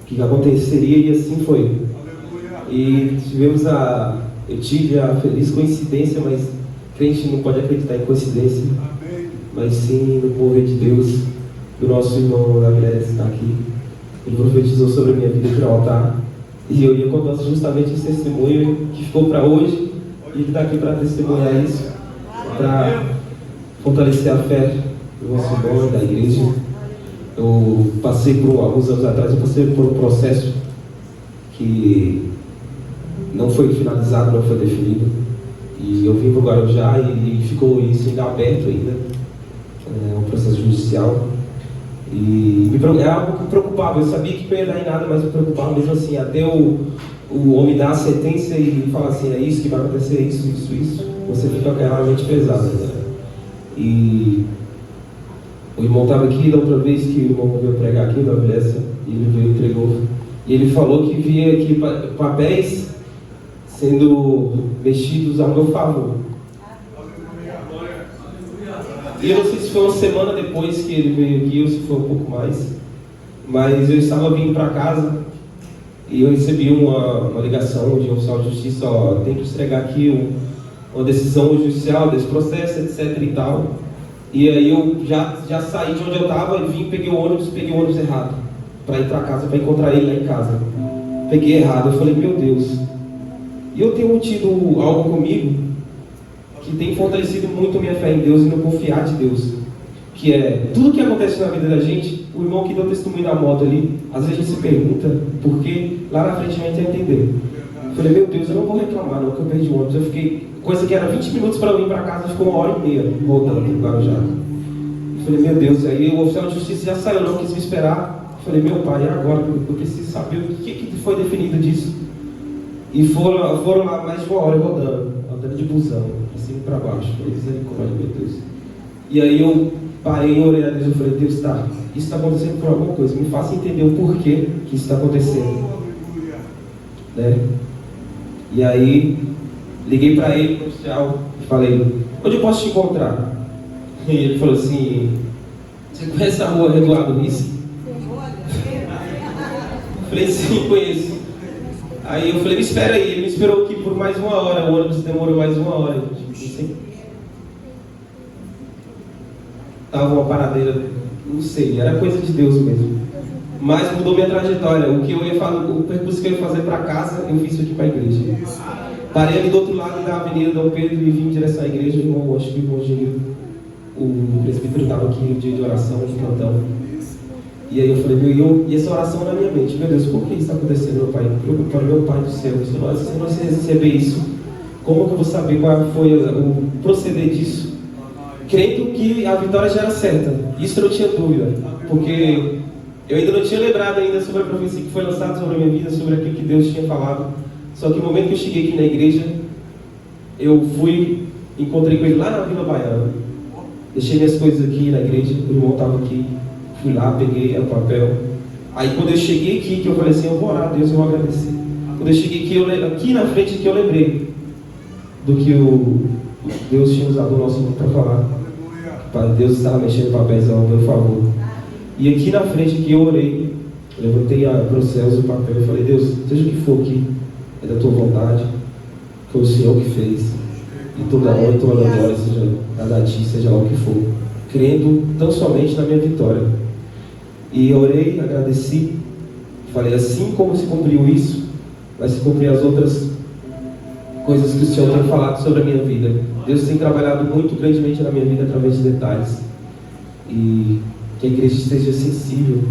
que aconteceria, e assim foi. E eu tive a feliz coincidência, mas crente não pode acreditar em coincidência, mas sim no mover de Deus, do nosso irmão Gabriel está aqui. Ele profetizou sobre a minha vida aqui no altar, e eu ia contar justamente esse testemunho que ficou para hoje, e ele está aqui para testemunhar isso, para fortalecer a fé do nosso irmão, da igreja. Eu passei alguns anos atrás, eu passei por um processo que não foi finalizado, não foi definido, e eu vim para o Guarujá e ficou isso ainda aberto ainda, um processo judicial, e é algo que me preocupava. Eu sabia que não ia dar em nada, mas me preocupava mesmo assim, até o homem dar a sentença e falar assim, é isso que vai acontecer, isso, você fica com aquela mente pesada, né? E o irmão estava aqui da outra vez que o irmão veio pregar aqui na Vilécia, e ele veio e entregou, e ele falou que via aqui papéis sendo mexidos ao meu favor. E eu não sei se foi uma semana depois que ele veio aqui, ou se foi um pouco mais, mas eu estava vindo para casa e eu recebi uma ligação de um oficial de justiça: ó, tem que entregar aqui uma decisão judicial desse processo, etc e tal. E aí eu já saí de onde eu estava e vim, peguei o ônibus errado, para ir para casa, para encontrar ele lá em casa. Peguei errado, eu falei, meu Deus. E eu tenho tido algo comigo que tem fortalecido muito a minha fé em Deus e no confiar de Deus, que é, tudo que acontece na vida da gente, o irmão que deu testemunho da moto ali, às vezes a gente se pergunta por que, lá na frente a gente vai entender. Eu falei, meu Deus, eu não vou reclamar não, que eu perdi o ônibus. Eu fiquei, coisa que era 20 minutos para eu ir para casa, ficou 1h30 rodando no Guarujá. Eu falei, meu Deus, aí o oficial de justiça já saiu, não quis me esperar. Eu falei, meu pai, e agora? Eu preciso saber o que foi definido disso. E foram lá mais de 1 hora rodando, andando de busão, assim para baixo. Eu falei, misericórdia, meu Deus. E aí eu parei e orei a Deus, eu falei, Deus, tá, isso está acontecendo por alguma coisa, me faça entender o porquê que isso está acontecendo, né? E aí liguei para ele, pro oficial, e falei, onde eu posso te encontrar? E ele falou assim, você conhece a rua Eduardo Risse? Falei, sim, conheço. Aí eu falei, me espera aí. Ele me esperou aqui por mais 1 hora, o ônibus demorou mais 1 hora. Tava uma paradeira, não sei, era coisa de Deus mesmo. Mas mudou minha trajetória. O percurso que eu ia fazer para casa, eu fiz aqui para a igreja. Parei ali do outro lado da Avenida Dom Pedro e vim em direção à igreja. Irmão, acho que o irmão Genil, o presbítero, estava aqui no dia de oração, de plantão. E aí eu falei, e essa oração na minha mente, meu Deus, por que isso está acontecendo, meu pai? Meu pai do céu, se eu não receber isso, como que eu vou saber qual foi o proceder disso? Crendo que a vitória já era certa, isso eu não tinha dúvida, porque eu ainda não tinha lembrado ainda sobre a profecia que foi lançada sobre a minha vida, sobre aquilo que Deus tinha falado. Só que no momento que eu cheguei aqui na igreja, eu encontrei com ele lá na Vila Baiana, deixei minhas coisas aqui na igreja, o irmão estava aqui, fui lá, peguei o papel. Aí quando eu cheguei aqui, que eu falei assim, eu vou orar a Deus, eu vou agradecer. Quando eu cheguei aqui na frente, que eu lembrei do que Deus tinha usado o nosso irmão para falar. Deus estava mexendo papéis ao meu favor. E aqui na frente que eu orei, levantei para os céus o papel e falei, Deus, seja o que for aqui, é da tua vontade, foi o Senhor que fez, e toda honra e toda glória seja dada a ti, seja lá o que for, crendo tão somente na minha vitória. E orei, agradeci, falei, assim como se cumpriu isso, vai se cumprir as outras coisas que o Senhor tem falado sobre a minha vida. Deus tem trabalhado muito grandemente na minha vida através de detalhes, e que a igreja esteja sensível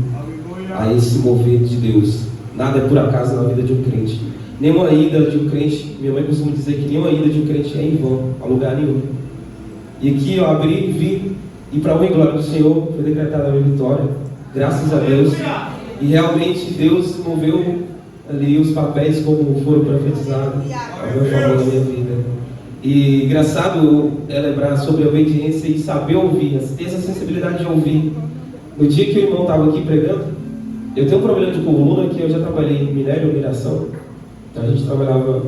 a esse mover de Deus. Nada é por acaso na vida de um crente. Nenhuma ida de um crente, minha mãe costuma dizer que nenhuma ida de um crente é em vão, a lugar nenhum. E aqui eu abri e vi, e para a honra e glória do Senhor, foi decretada a minha vitória, graças a Deus. E realmente Deus moveu ali os papéis como foram profetizados ao meu favor na minha vida. E engraçado é lembrar sobre a obediência e saber ouvir, ter essa sensibilidade de ouvir. No dia que o irmão estava aqui pregando, eu tenho um problema de coluna, que eu já trabalhei em minério e mineração. Então a gente trabalhava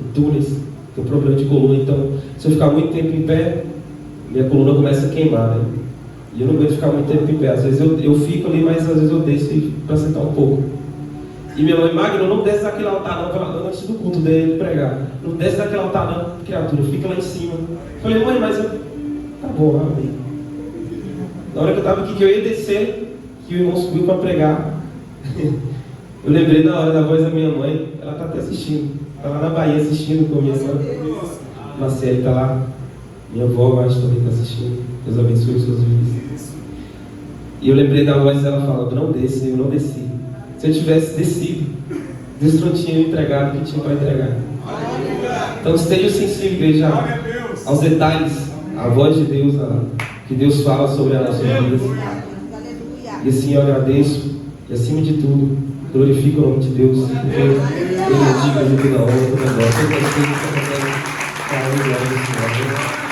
em túneis, tem um problema de coluna. Então, se eu ficar muito tempo em pé, minha coluna começa a queimar, né? E eu não aguento ficar muito tempo em pé. Às vezes eu fico ali, mas às vezes eu desço para sentar um pouco. E minha mãe, Magno, não desce daquele altar não, antes do culto dele pregar. Não desce daquele altar não, criatura, fica lá em cima. Eu falei, mãe, mas eu... Tá bom, amém. Na hora que eu estava aqui, que eu ia descer, que o irmão subiu para pregar, eu lembrei da hora da voz da minha mãe. Ela está até assistindo, está lá na Bahia assistindo com minha irmã. Marcele está lá, minha avó, eu acho, também está assistindo. Deus abençoe os seus vidas. E eu lembrei da voz dela falando, não desce, eu não desci. Se eu tivesse descido, Deus não tinha me entregado o que tinha para entregar. Então esteja sensível, igreja, aos detalhes, à voz de Deus, que Deus fala sobre as nossas vidas. E assim eu agradeço, e acima de tudo, glorifico o nome de Deus, porque Ele é digno de toda honra, toda glória. Todas as coisas que acontecem, para a glória do Senhor.